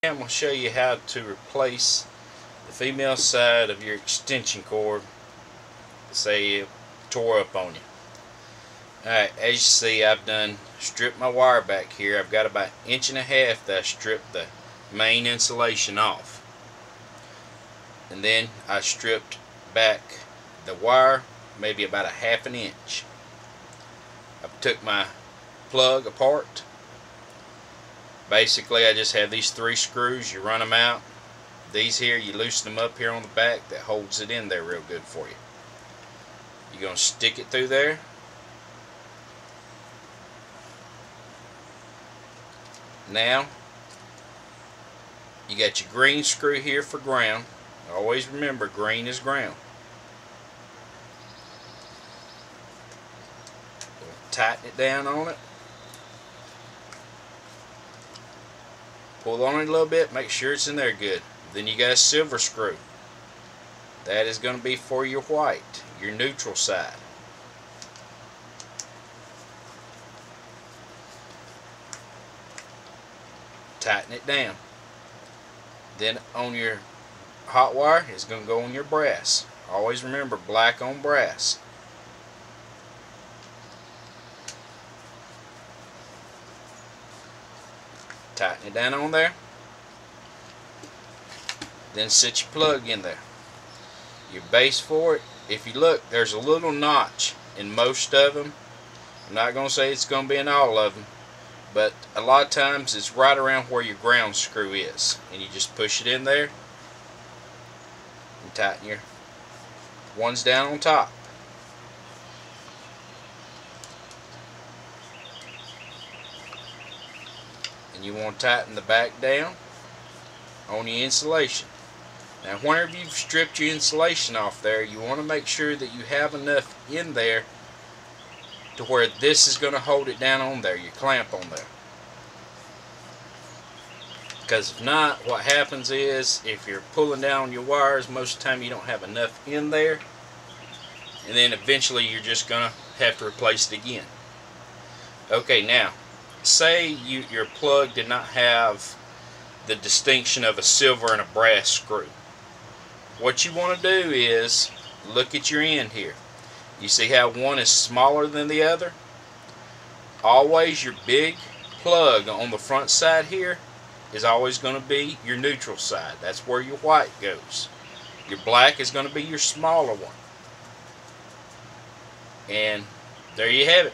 I'm going to show you how to replace the female side of your extension cord. Say it tore up on you. Alright, as you see, I've done stripped my wire back here. I've got about 1.5 inches that I stripped the main insulation off. And then I stripped back the wire maybe about 1/2 inch. I took my plug apart. Basically, I just have these 3 screws. You run them out. These here, you loosen them up here on the back. That holds it in there real good for you. You're going to stick it through there. Now, you got your green screw here for ground. Always remember, green is ground. Tighten it down on it. Pull on it a little bit, make sure it's in there good. Then you got a silver screw. That is going to be for your white, your neutral side. Tighten it down. Then on your hot wire, it's going to go on your brass. Always remember, black on brass. Tighten it down on there. Then set your plug in there. Your base for it, if you look, there's a little notch in most of them. I'm not going to say it's going to be in all of them, but a lot of times it's right around where your ground screw is. And you just push it in there and tighten your ones down on top. And you want to tighten the back down on your insulation. Now whenever you've stripped your insulation off there, you want to make sure that you have enough in there to where this is going to hold it down on there, your clamp on there. Because if not, what happens is, if you're pulling down your wires, most of the time you don't have enough in there, and then eventually you're just going to have to replace it again. Okay, now say your plug did not have the distinction of a silver and a brass screw. What you want to do is look at your end here. You see how one is smaller than the other? Always your big plug on the front side here is always going to be your neutral side. That's where your white goes. Your black is going to be your smaller one. And there you have it.